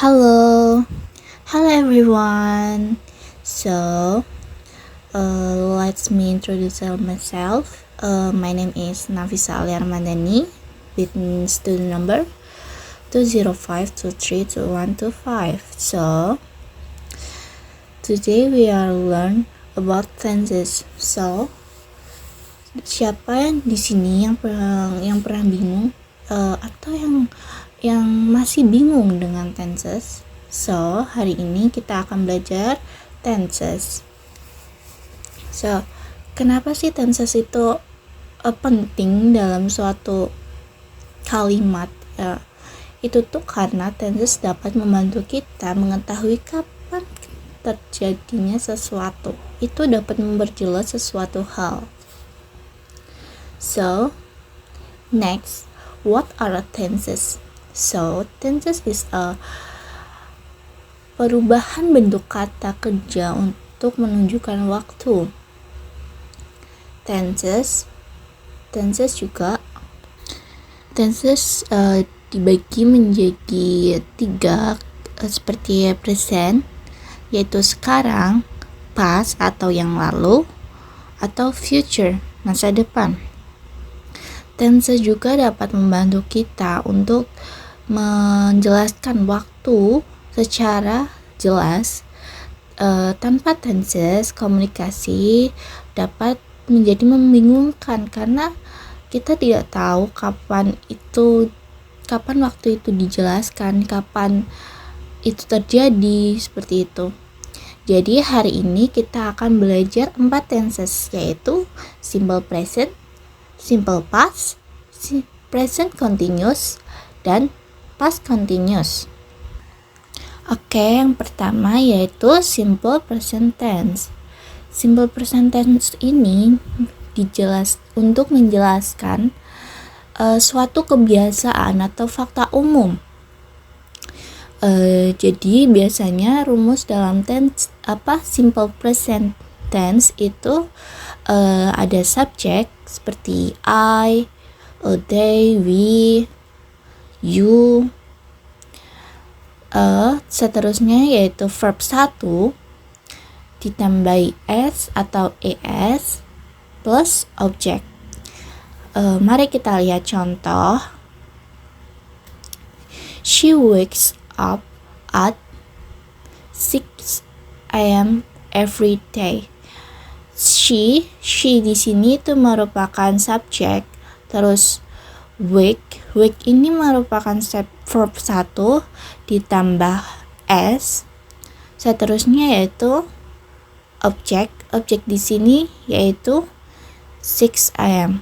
Hello, hello everyone. So, let me introduce myself. My name is Nafisa Ali Armadani with student number 205232125. So, today we are learn about tenses. So, siapa yang di sini yang pernah bingung atau yang masih bingung dengan tenses? So, hari ini kita akan belajar tenses. So, kenapa sih tenses itu penting dalam suatu kalimat? Itu tuh karena tenses dapat membantu kita mengetahui kapan terjadinya sesuatu. Itu dapat memperjelas sesuatu hal. So, next, what are tenses? So, tenses is a perubahan bentuk kata kerja untuk menunjukkan waktu. Tenses dibagi menjadi 3 seperti present, yaitu sekarang, past atau yang lalu, atau future, masa depan. Tenses juga dapat membantu kita untuk menjelaskan waktu secara jelas. Tanpa tenses, komunikasi dapat menjadi membingungkan karena kita tidak tahu kapan waktu itu dijelaskan, kapan itu terjadi, seperti itu. Jadi hari ini kita akan belajar 4 tenses, yaitu simple present, simple past, present continuous, dan past continuous. Oke, yang pertama yaitu simple present tense. Simple present tense ini untuk menjelaskan suatu kebiasaan atau fakta umum. Jadi biasanya rumus dalam simple present tense itu ada subjek seperti I, they, we, you. Seterusnya yaitu verb 1 ditambahi s atau es plus objek. Mari kita lihat contoh. She wakes up at 6 a.m. every day. She di sini itu merupakan subjek, terus wake ini merupakan verb 1 ditambah s. Seterusnya yaitu objek di sini yaitu 6 a.m.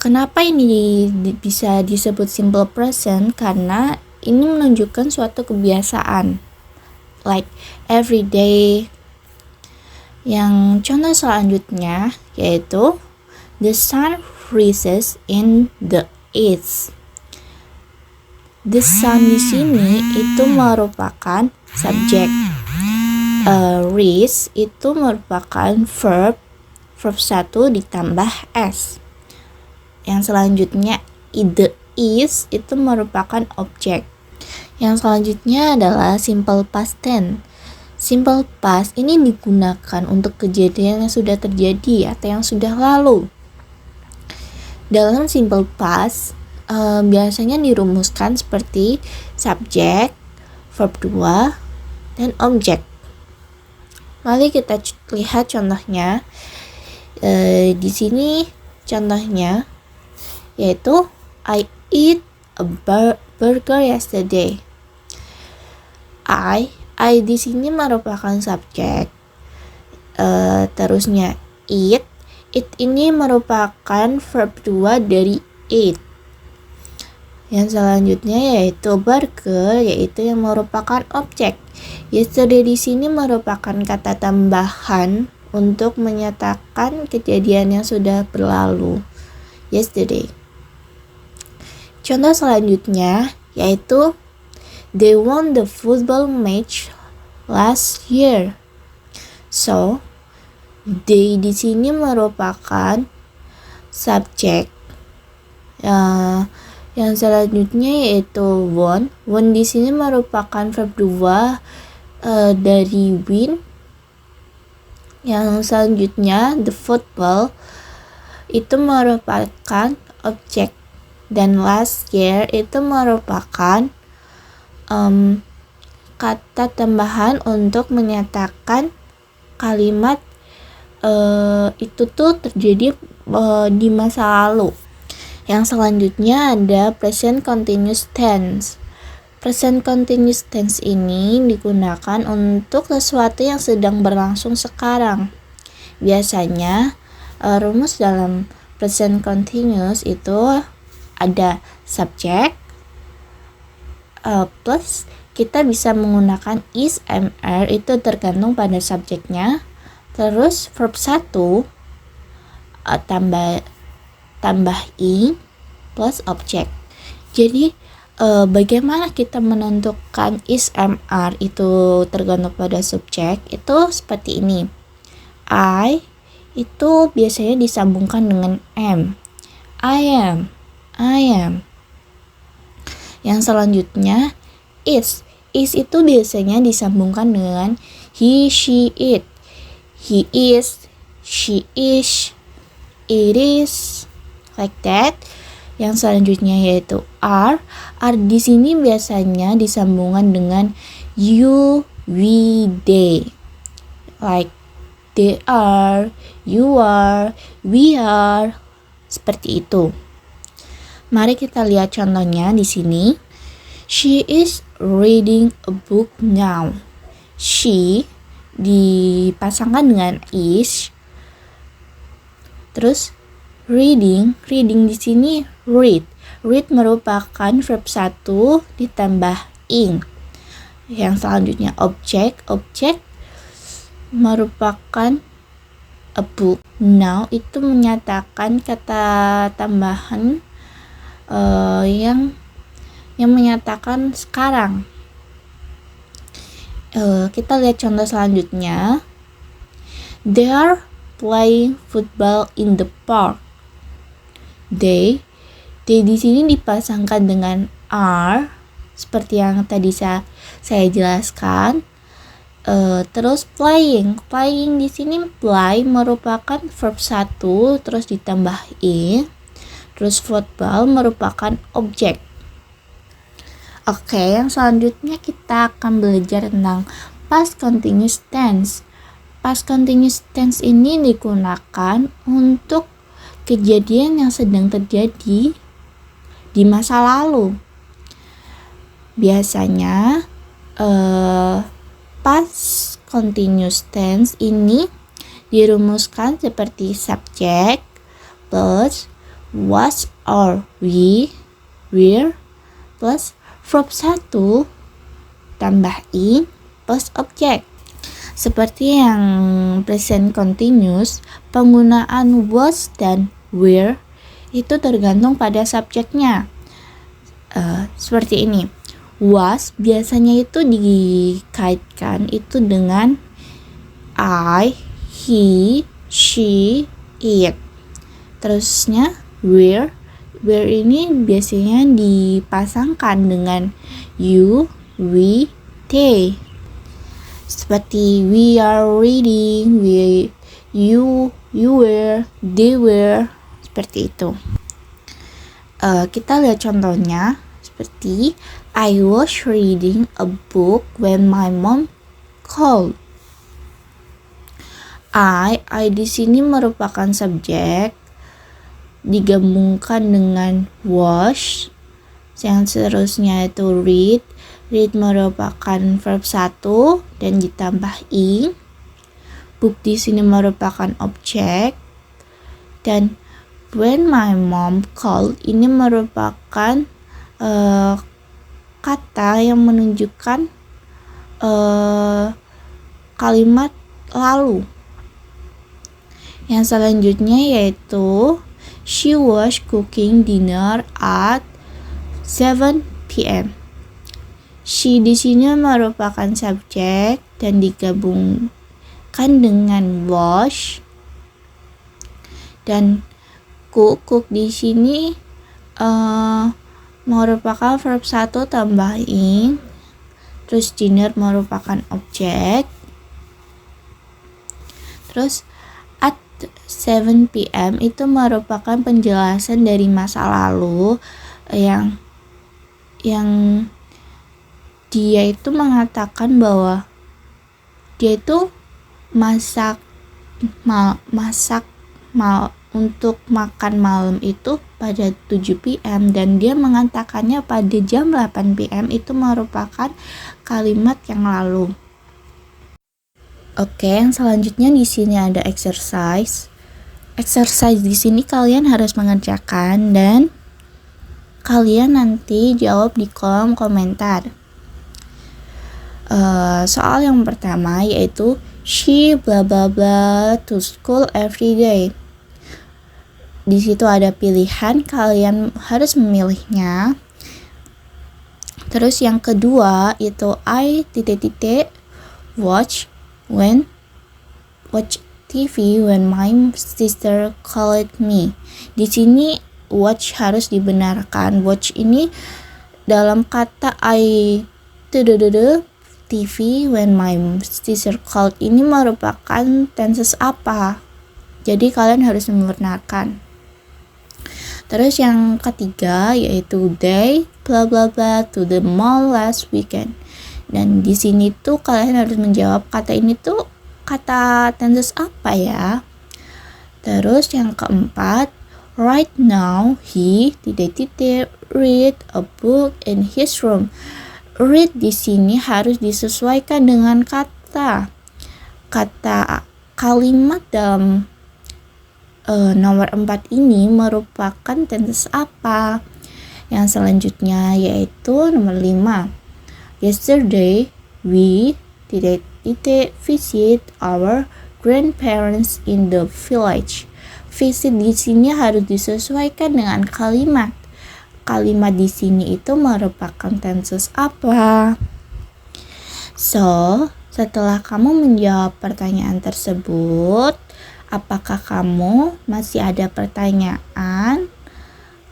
Kenapa ini bisa disebut simple present? Karena ini menunjukkan suatu kebiasaan, like every day. Yang contoh selanjutnya yaitu the sun rises in the east. The sun di sini itu merupakan subjek. Rise itu merupakan verb 1 ditambah s. Yang selanjutnya the is itu merupakan objek. Yang selanjutnya adalah simple past tense. Simple past ini digunakan untuk kejadian yang sudah terjadi atau yang sudah lalu. Dalam simple past biasanya dirumuskan seperti subjek, verb 2, dan objek. Mari kita lihat contohnya. Di sini contohnya yaitu I eat a burger yesterday. I di sini merupakan subjek. Terusnya eat ini merupakan verb 2 dari eat. Yang selanjutnya yaitu burger, yaitu yang merupakan objek. Yesterday di sini merupakan kata tambahan untuk menyatakan kejadian yang sudah berlalu. Yesterday. Contoh selanjutnya yaitu they won the football match last year. So, they di sini merupakan subjek. Yang selanjutnya yaitu won. Won di sini merupakan verb 2 dari win. Yang selanjutnya the football itu merupakan objek, dan last year itu merupakan kata tambahan untuk menyatakan kalimat itu tuh terjadi di masa lalu. Yang selanjutnya ada present continuous tense. Present continuous tense ini digunakan untuk sesuatu yang sedang berlangsung sekarang. Biasanya rumus dalam present continuous itu ada subject plus kita bisa menggunakan is, am, are, itu tergantung pada subjeknya. Terus verb 1 tambah ing plus object. Jadi bagaimana kita menentukan is, am, are itu tergantung pada subjek, itu seperti ini. I itu biasanya disambungkan dengan am. I am. Yang selanjutnya is itu biasanya disambungkan dengan he, she, it. He is, she is, it is, like that. Yang selanjutnya yaitu are di sini biasanya disambungkan dengan you, we, they, like they are, you are, we are, seperti itu. Mari kita lihat contohnya di sini. She is reading a book now. She dipasangkan dengan is. Terus reading di sini read. Read merupakan verb 1 ditambah ing. Yang selanjutnya object merupakan a book. Now itu menyatakan kata tambahan yang menyatakan sekarang. Kita lihat contoh selanjutnya. They are playing football in the park. They di sini dipasangkan dengan are seperti yang tadi saya jelaskan. Terus playing di sini play merupakan verb 1 terus ditambah ing. Terus football merupakan objek. Oke, yang selanjutnya kita akan belajar tentang past continuous tense. Past continuous tense ini digunakan untuk kejadian yang sedang terjadi di masa lalu. Biasanya past continuous tense ini dirumuskan seperti subject plus was or we, were plus verb 1 tambah ing plus objek. Seperti yang present continuous, penggunaan was dan were itu tergantung pada subjeknya. Seperti ini. Was biasanya itu dikaitkan itu dengan I, he, she, it. Terusnya where ini biasanya dipasangkan dengan you, we, they. Seperti we are reading, you were, they were, seperti itu. Kita lihat contohnya seperti I was reading a book when my mom called. I di sini merupakan subjek digabungkan dengan was. Yang seterusnya itu read merupakan verb 1 dan ditambah ing. Book di sini merupakan objek, dan when my mom called ini merupakan kata yang menunjukkan kalimat lalu. Yang selanjutnya yaitu she was cooking dinner at 7 p.m. She di sini merupakan subjek dan digabungkan dengan was, dan cook di sini merupakan verb 1 tambah ing, terus dinner merupakan objek, terus at 7 p.m. itu merupakan penjelasan dari masa lalu yang dia itu mengatakan bahwa dia itu masak untuk makan malam itu pada 7 p.m. dan dia mengatakannya pada jam 8 p.m. itu merupakan kalimat yang lalu. Oke, yang selanjutnya di sini ada exercise. Exercise di sini kalian harus mengerjakan dan kalian nanti jawab di kolom komentar. Soal yang pertama yaitu she blah blah blah to school every day. Di situ ada pilihan, kalian harus memilihnya. Terus yang kedua itu I watch TV when my sister called me. Di sini watch harus dibenarkan. Watch ini dalam kata I TV when my sister called ini merupakan tenses apa? Jadi kalian harus membenarkan. Terus yang ketiga yaitu they blah blah blah to the mall last weekend. Dan di sini tuh kalian harus menjawab kata ini tuh kata tenses apa ya. Terus yang keempat, right now he read a book in his room. Read di sini harus disesuaikan dengan kata kalimat dalam nomor 4 ini merupakan tenses apa. Yang selanjutnya yaitu nomor 5. Yesterday we visit our grandparents in the village. Visit di sini harus disesuaikan dengan kalimat. Kalimat di sini itu merupakan tenses apa? So, setelah kamu menjawab pertanyaan tersebut, apakah kamu masih ada pertanyaan?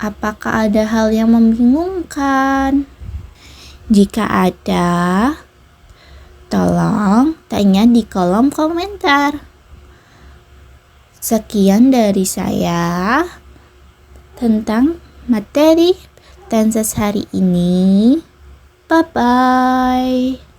Apakah ada hal yang membingungkan? Jika ada, tolong tanya di kolom komentar. Sekian dari saya tentang materi tenses hari ini. Bye-bye.